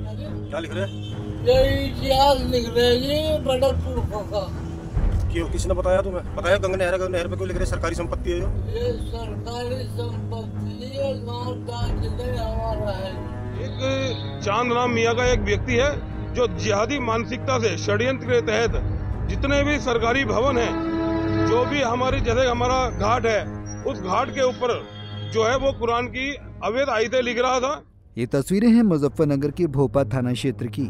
क्या लिख रहे हैं? ये इतिहास लिख रहे हैं जी बड़े पुरखों का। क्यों, किसने बताया तुम्हें? बताया गंगा नहर पे क्यों लिख रहे? सरकारी संपत्ति है ये सरकारी संपत्ति है, गाँव का जिले हमारा है। एक चांद नाम मियाँ का एक व्यक्ति है जो जिहादी मानसिकता से षड्यंत्र के तहत जितने भी सरकारी भवन हैं, जो भी हमारी जैसे हमारा घाट है, उस घाट के ऊपर जो है वो कुरान की अवैध आयतें लिख रहा था। ये तस्वीरें हैं मुजफ्फरनगर के भोपा थाना क्षेत्र की,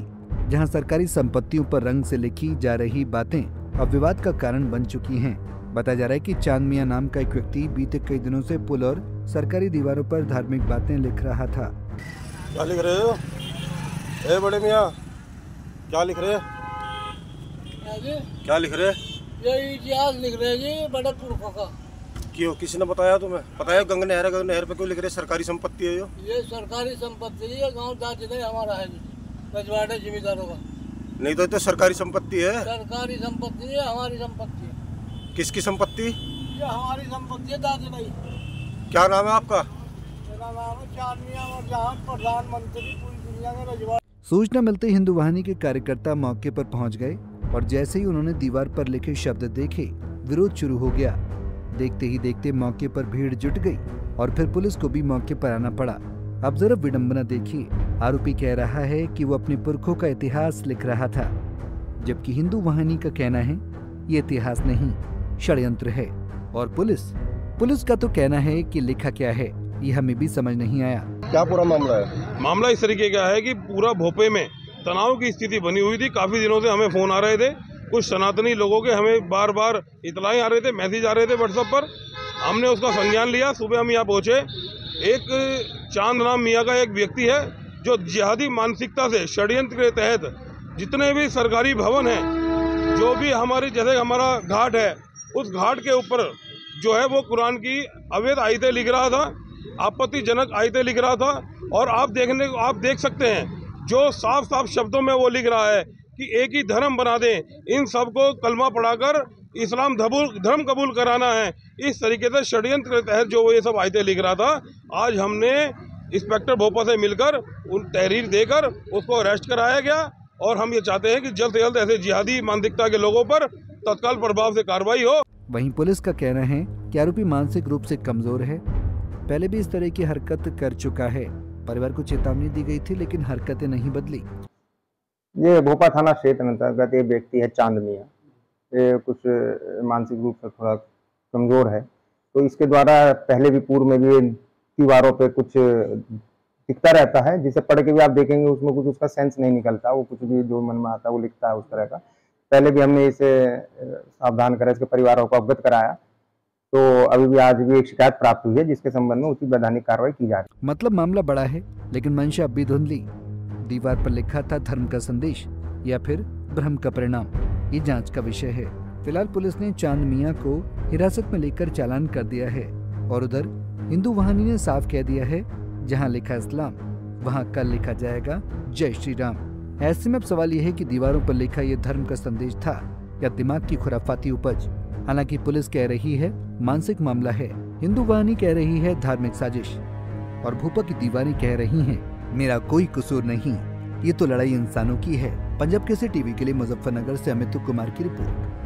जहां सरकारी संपत्तियों पर रंग से लिखी जा रही बातें अब विवाद का कारण बन चुकी हैं। बताया जा रहा है कि चांद मियां नाम का एक व्यक्ति बीते कई दिनों से पुल और सरकारी दीवारों पर धार्मिक बातें लिख रहा था। क्या लिख रहे हो? ए बड़े मियाँ, क्या लिख रहे? क्या लिख रहे? ये इतिहास लिख रहे हैं जी बड़े पुरखों का। क्यों, किसने बताया तुम्हें? बताया गंगा नहर पे क्यों लिख रहे? सरकारी संपत्ति है ये सरकारी संपत्ति है, गाँव का जिले हमारा है, रजवाड़े जिम्मेदारों का। नहीं तो सरकारी संपत्ति है। सरकारी संपत्ति है, हमारी संपत्ति है। किसकी संपत्ति? ये हमारी संपत्ति है दादी भाई। क्या नाम है आपका? मेरा नाम है चांद मियाँ और जहाँ प्रधानमंत्री पूरी दुनिया में रजवाड़े। सूचना मिलते ही हिंदू वाहिनी के कार्यकर्ता मौके पर पहुंच गए और जैसे ही उन्होंने दीवार पर लिखे शब्द देखे, विरोध शुरू हो गया। देखते ही देखते मौके पर भीड़ जुट गई और फिर पुलिस को भी मौके पर आना पड़ा। अब जरा विडंबना देखिए, आरोपी कह रहा है कि वो अपने पुरखों का इतिहास लिख रहा था, जबकि हिंदू वाहिनी का कहना है ये इतिहास नहीं, षड्यंत्र है। और पुलिस का तो कहना है कि लिखा क्या है ये हमें भी समझ नहीं आया। क्या पूरा मामला है? मामला इस तरीके का है कि पूरा भोपे में तनाव की स्थिति बनी हुई थी। काफी दिनों से हमें फोन आ रहे थे, कुछ सनातनी लोगों के हमें बार बार इतलाएं आ रहे थे, मैसेज आ रहे थे व्हाट्सएप पर। हमने उसका संज्ञान लिया। सुबह हम यहाँ पहुंचे। एक चांद नाम मियाँ का एक व्यक्ति है जो जिहादी मानसिकता से षड्यंत्र के तहत जितने भी सरकारी भवन हैं, जो भी हमारी जैसे हमारा घाट है, उस घाट के ऊपर जो है वो कुरान की अवैध आयतें लिख रहा था, आपत्तिजनक आयतें लिख रहा था। और आप देख सकते हैं जो साफ साफ शब्दों में वो लिख रहा है कि एक ही धर्म बना दें, इन सबको कलमा पढ़ाकर इस्लाम धर्म कबूल कराना है। इस तरीके से षड्यंत्र के तहत जो वो ये सब आयतें लिख रहा था। आज हमने इंस्पेक्टर भोपा से मिलकर उन तहरीर देकर उसको अरेस्ट कराया गया और हम ये चाहते हैं कि जल्द से जल्द ऐसे जिहादी मानसिकता के लोगों पर तत्काल प्रभाव से कार्रवाई हो। वहीं पुलिस का कहना है कि आरोपी मानसिक रूप से कमजोर है, पहले भी इस तरह की हरकत कर चुका है। परिवार को चेतावनी दी गई थी लेकिन हरकतें नहीं बदली। ये भोपा थाना क्षेत्र अंतर्गत एक व्यक्ति है चांद मियाँ, ये कुछ मानसिक रूप से थोड़ा कमजोर है, तो इसके द्वारा पहले भी पूर्व में भी दीवारों पे कुछ दिखता रहता है, जिसे पढ़ के भी आप देखेंगे उसमें कुछ उसका सेंस नहीं निकलता, वो कुछ भी जो मन में आता है वो लिखता है उस तरह का। पहले भी हमने इसे सावधान करा, इसके परिवारों को अवगत कराया, तो अभी भी आज भी एक शिकायत प्राप्त हुई है जिसके संबंध में उचित वैधानिक कार्रवाई की जा रही है। मतलब मामला बड़ा है लेकिन मंशा अब भी धुंधली। दीवार पर लिखा था धर्म का संदेश या फिर भ्रम का परिणाम, ये जांच का विषय है। फिलहाल पुलिस ने चांद मियाँ को हिरासत में लेकर चालान कर दिया है और उधर हिंदू वाहिनी ने साफ कह दिया है जहाँ लिखा इस्लाम वहाँ कल लिखा जाएगा जय श्री राम। ऐसे में अब सवाल यह है कि दीवारों पर लिखा ये धर्म का संदेश था या दिमाग की खुराफाती उपज। हालांकि पुलिस कह रही है मानसिक मामला है, हिंदू वाहिनी कह रही है धार्मिक साजिश और भोपा की दीवारें कह रही हैं मेरा कोई कसूर नहीं। ये तो लड़ाई इंसानों की है। पंजाब केसरी टीवी के लिए मुजफ्फरनगर से अमित कुमार की रिपोर्ट।